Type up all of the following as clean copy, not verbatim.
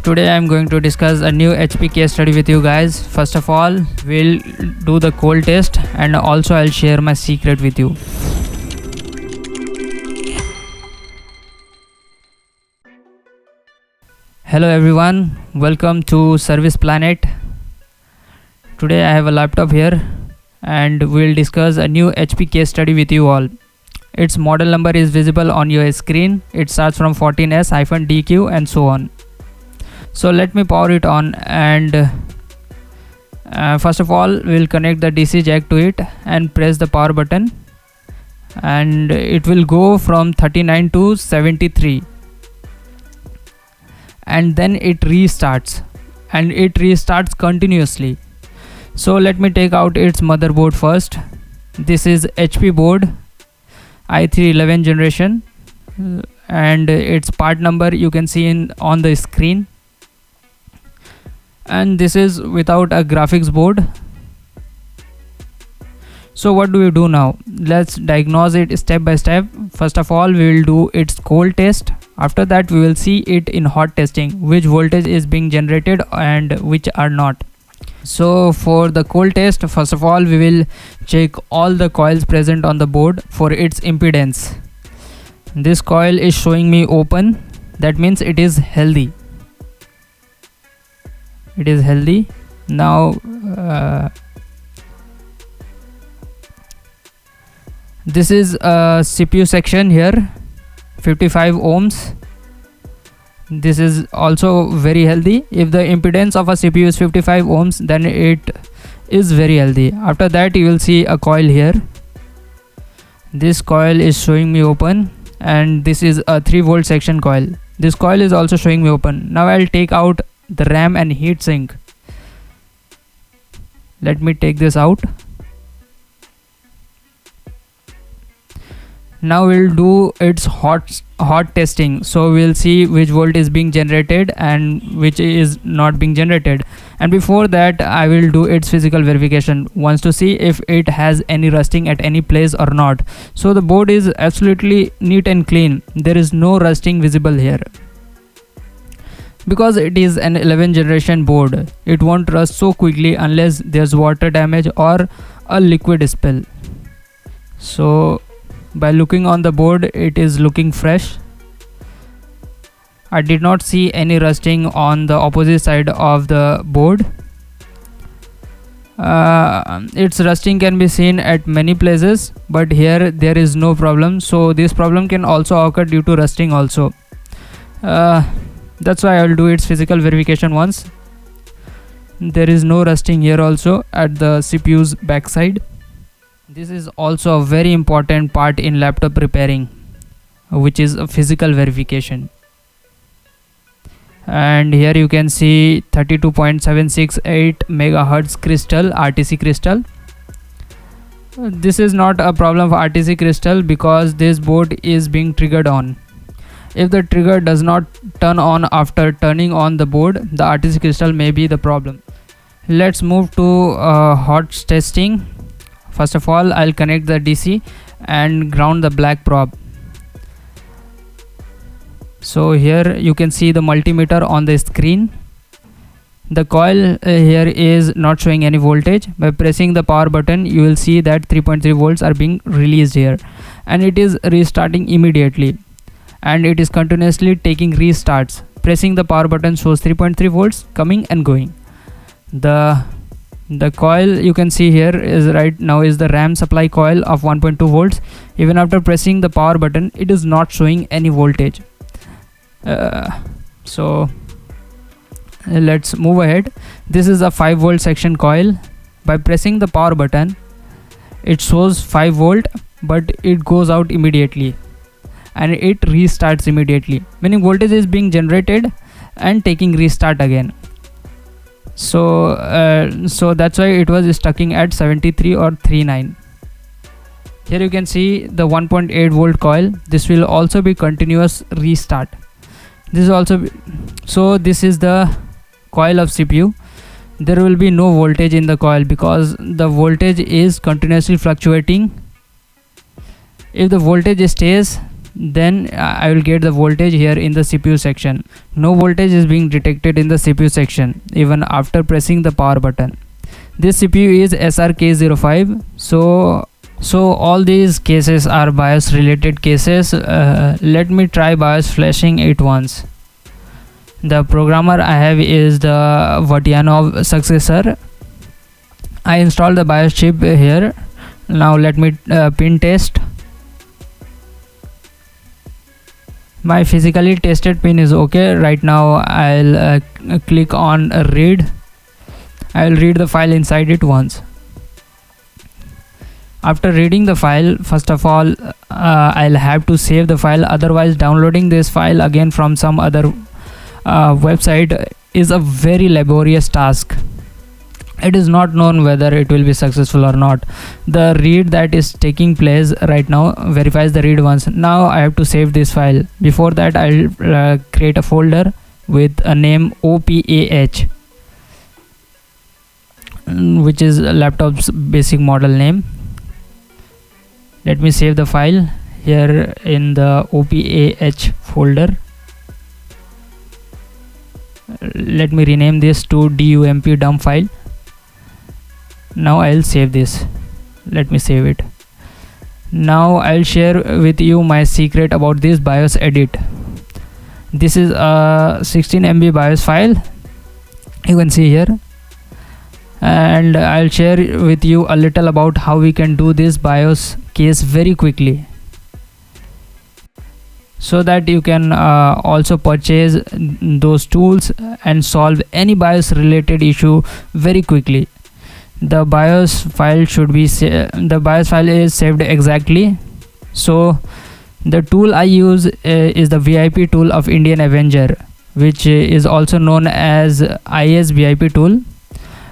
Today I am going to discuss a new HP case study with you guys. First of all, we'll do the cold test and also I'll share my secret with you. Hello everyone, welcome to Service Planet. Today I have a laptop here and we'll discuss a new HP case study with you all. Its model number is visible on your screen. It starts from 14S-DQ and so on. So let me power it on, and first of all we'll connect the DC jack to it and press the power button, and it will go from 39 to 73 and then it restarts, and it restarts continuously. So let me take out its motherboard first. This is HP board i3 11 generation, and its part number you can see on the screen. And this is without a graphics board. So what do we do now? Let's diagnose it step by step. First of all, we will do its cold test. After that we will see it in hot testing, which voltage is being generated and which are not. So for the cold test, first of all we will check all the coils present on the board for its impedance. This coil is showing me open, that means it is healthy. It is healthy. Now this is a CPU section here, 55 ohms. This is also very healthy. If the impedance of a CPU is 55 ohms, then it is very healthy. After that you will see a coil here. This coil is showing me open, and this is a 3 volt section coil. This coil is also showing me open. Now I'll take out the RAM and heatsink. Let me take this out. Now we'll do its hot testing. So we'll see which volt is being generated and which is not being generated. And before that I will do its physical verification once to see if it has any rusting at any place or not. So the board is absolutely neat and clean. There is no rusting visible here. Because it is an 11 generation board, it won't rust so quickly unless there's water damage or a liquid spill. So by looking on the board, it is looking fresh. I did not see any rusting on the opposite side of the board. Its rusting can be seen at many places, but here there is no problem. So this problem can also occur due to rusting also. That's why I will do its physical verification once. There is no rusting here also at the CPU's backside. This is also a very important part in laptop repairing, which is a physical verification. And here you can see 32.768 megahertz crystal, RTC crystal. This is not a problem for RTC crystal because this board is being triggered on. If the trigger does not turn on after turning on the board, the RTC crystal may be the problem. Let's move to hot testing. First of all, I'll connect the DC and ground the black probe. So here you can see the multimeter on the screen. The coil here is not showing any voltage. By pressing the power button, you will see that 3.3 volts are being released here, and it is restarting immediately. And it is continuously taking restarts. Pressing the power button shows 3.3 volts coming and going. The coil you can see here is right now is the RAM supply coil of 1.2 volts. Even after pressing the power button, it is not showing any voltage. So let's move ahead. This is a 5 volt section coil. By pressing the power button, it shows 5 volt, but it goes out immediately and it restarts immediately, meaning voltage is being generated and taking restart again. So that's why it was stucking at 73 or 39. Here you can see the 1.8 volt coil. This will also be continuous restart. This is also so this is the coil of CPU. There will be no voltage in the coil because the voltage is continuously fluctuating. If the voltage stays, then I will get the voltage here in the CPU section. No voltage is being detected in the CPU section even after pressing the power button. This CPU is SRK05. So all these cases are BIOS related cases. Let me try BIOS flashing it once. The programmer I have is the Vatianov successor. I installed the BIOS chip here. Now let me pin test. My physically tested pin is okay. Right now I'll click on read. I'll read the file inside it once. After reading the file, first of all I'll have to save the file, otherwise downloading this file again from some other website is a very laborious task. It is not known whether it will be successful or not. The read that is taking place right now verifies the read once. Now I have to save this file. Before that I'll create a folder with a name OPAH, which is a laptop's basic model name. Let me save the file here in the OPAH folder. Let me rename this to DUMP dump file. Now I'll save this. Let me save it. Now I'll share with you my secret about this BIOS edit. This is a 16 MB BIOS file, you can see here, and I'll share with you a little about how we can do this BIOS case very quickly, so that you can also purchase those tools and solve any BIOS related issue very quickly. The BIOS file should be the BIOS file is saved exactly. So the tool I use is the VIP tool of Indian Avenger, which is also known as IS VIP tool.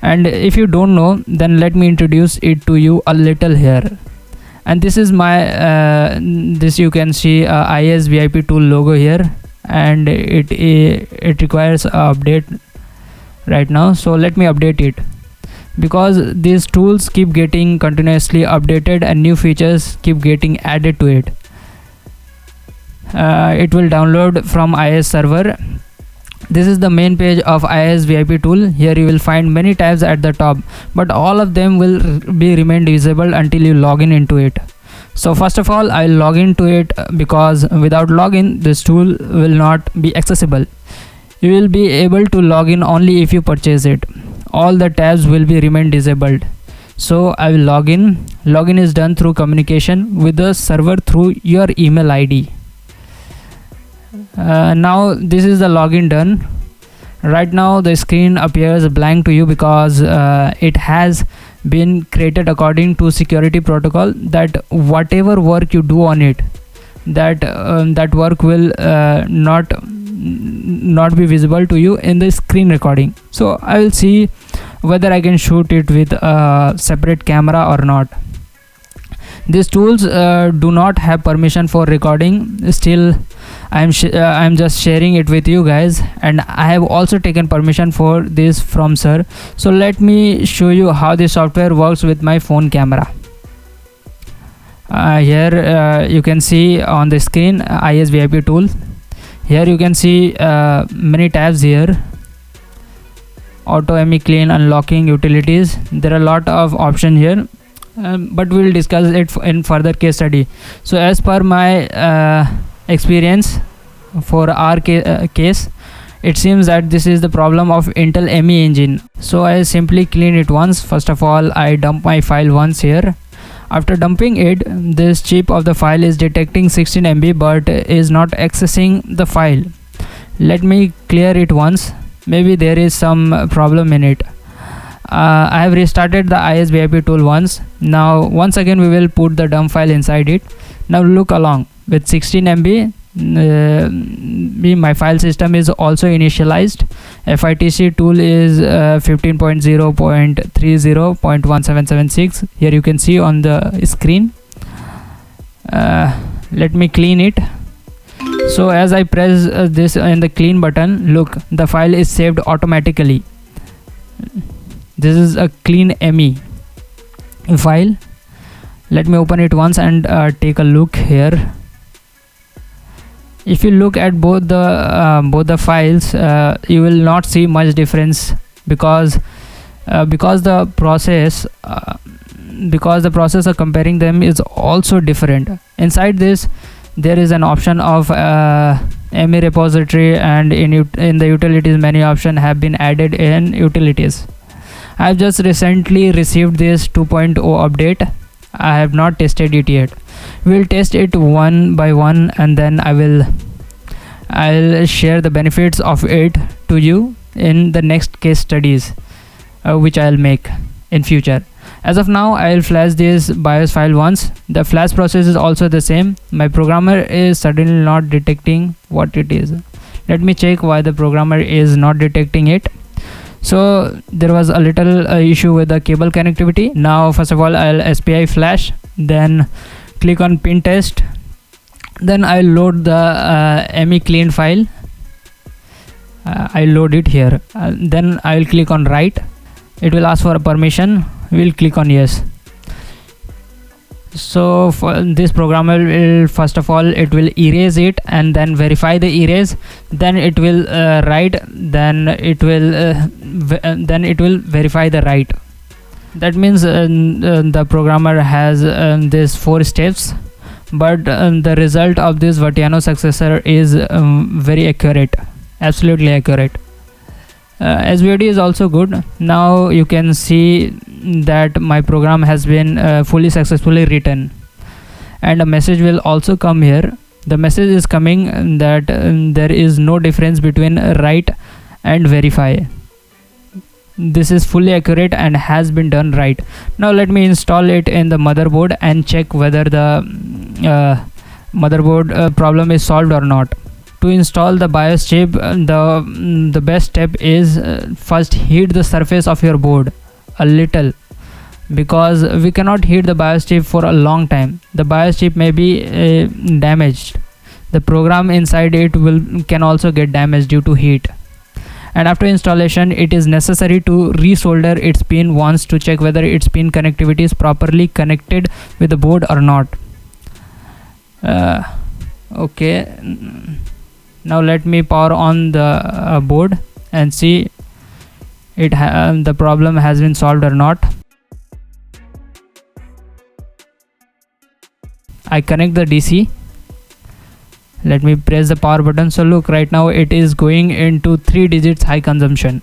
And if you don't know, then let me introduce it to you a little here. And this is my this you can see IS VIP tool logo here, and it requires a update right now. So let me update it, because these tools keep getting continuously updated and new features keep getting added to it. It will download from IS server. This is the main page of IS VIP tool. Here you will find many tabs at the top, but all of them will be remain visible until you log into it. So first of all, I'll log into it, because without login this tool will not be accessible. You will be able to log in only if you purchase it. All the tabs will be remain disabled. So I will log in. Login is done through communication with the server through your email ID. Now this is the login done. Right now the screen appears blank to you, because it has been created according to security protocol that whatever work you do on it, that work will not be visible to you in the screen recording. So I will see whether I can shoot it with a separate camera or not. These tools do not have permission for recording. Still I'm just sharing it with you guys, and I have also taken permission for this from sir. So let me show you how the software works with my phone camera. Here you can see on the screen IS VIP tool. Here you can see many tabs here: auto ME clean, unlocking, utilities. There are a lot of options here, but we will discuss it in further case study. So as per my experience for our case, it seems that this is the problem of Intel ME engine. So I simply clean it once. First of all, I dump my file once here. After dumping it, this chip of the file is detecting 16 MB but is not accessing the file. Let me clear it once. Maybe there is some problem in it. I have restarted the IS VIP tool once. Now once again we will put the dump file inside it. Now look along. With 16 MB, my file system is also initialized. FITC tool is 15.0.30.1776. Here you can see on the screen. Let me clean it. So as I press this in the clean button, look, the file is saved automatically. This is a clean ME file. Let me open it once and take a look here. If you look at both the files, you will not see much difference, because the process of comparing them is also different. Inside this, there is an option of ME repository, and in the utilities, many options have been added in utilities. I've just recently received this 2.0 update. I have not tested it yet. We'll test it one by one, and then I'll share the benefits of it to you in the next case studies which I'll make in future. As of now, I'll flash this BIOS file once. The flash process is also the same. My programmer is suddenly not detecting what it is. Let me check why the programmer is not detecting it. So there was a little issue with the cable connectivity. Now first of all, I'll SPI flash, then click on pin test, then I'll load the ME clean file. I'll load it here, then I'll click on write. It will ask for a permission. We'll click on yes. So for this programmer will, first of all, it will erase it and then verify the erase, then it will write, then it will verify the write. That means the programmer has these 4 steps, but the result of this Vatiano successor is very accurate, absolutely accurate. SVOD is also good. Now you can see that my program has been fully successfully written, and a message will also come here. The message is coming that there is no difference between write and verify. This is fully accurate and has been done right. Now let me install it in the motherboard and check whether the motherboard problem is solved or not. To install the BIOS chip, the best step is first heat the surface of your board a little, because we cannot heat the BIOS chip for a long time. The BIOS chip may be damaged. The program inside it can also get damaged due to heat. And after installation, it is necessary to resolder its pin once to check whether its pin connectivity is properly connected with the board or not. Okay. Now let me power on the board and see the problem has been solved or not. I connect the DC. Let me press the power button. So look, right now it is going into 3 digits high consumption.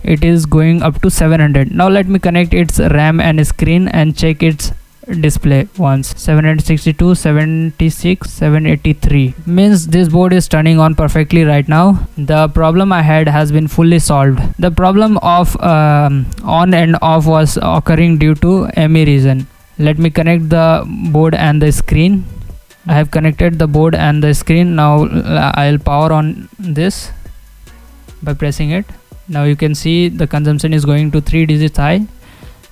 It is going up to 700. Now let me connect its RAM and screen and check its display once. 762, 76, 783 means this board is turning on perfectly right now. The problem I had has been fully solved. The problem of on and off was occurring due to ME reason. Let me connect the board and the screen. I have connected the board and the screen. Now I'll power on this by pressing it. Now you can see the consumption is going to 3 digits high,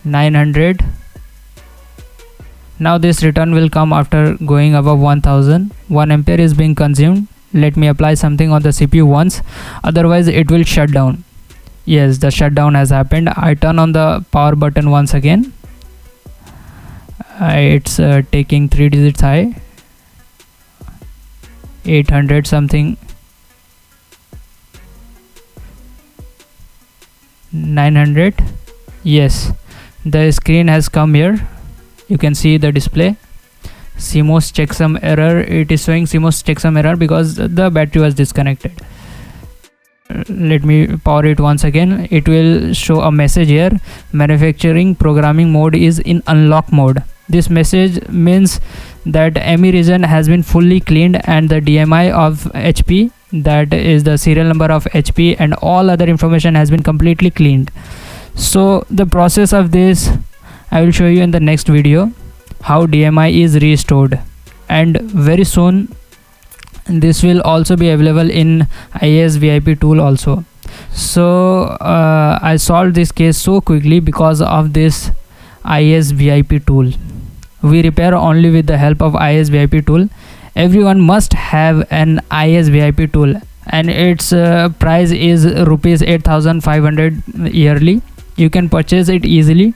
900. Now this return will come after going above 1000. 1 ampere is being consumed. Let me apply something on the CPU once, otherwise it will shut down. Yes, the shutdown has happened. I turn on the power button once again. It's taking 3 digits high, 800 something, 900. Yes, the screen has come here. You can see the display. CMOS checksum error. It is showing CMOS checksum error because the battery was disconnected. Let me power it once again. It will show a message here. Manufacturing programming mode is in unlock mode. This message means that ME region has been fully cleaned and the DMI of HP, that is the serial number of HP, and all other information has been completely cleaned. So the process of this I will show you in the next video, how DMI is restored, and very soon this will also be available in IAS VIP tool also. So I solved this case so quickly because of this IAS VIP tool. We repair only with the help of IAS VIP tool. Everyone must have an IAS VIP tool, and its price is rupees 8500 yearly. You can purchase it easily.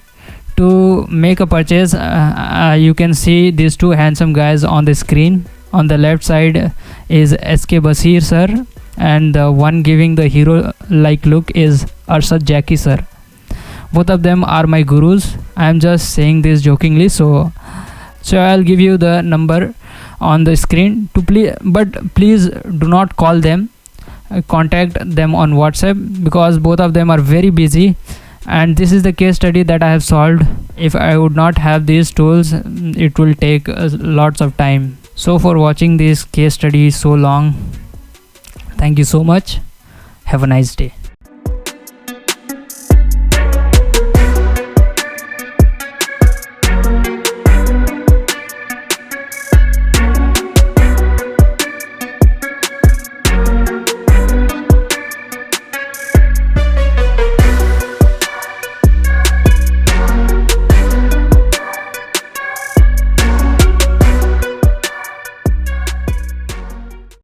To make a purchase, you can see these two handsome guys on the screen. On the left side is SK Basir sir, and the one giving the hero like look is Arshad Jackie sir. Both of them are my gurus. I am just saying this jokingly, so I'll give you the number on the screen to please do not call them. Contact them on WhatsApp because both of them are very busy, and this is the case study that I have solved. If I would not have these tools, it will take lots of time. So for watching this case study so long, thank you so much. Have a nice day.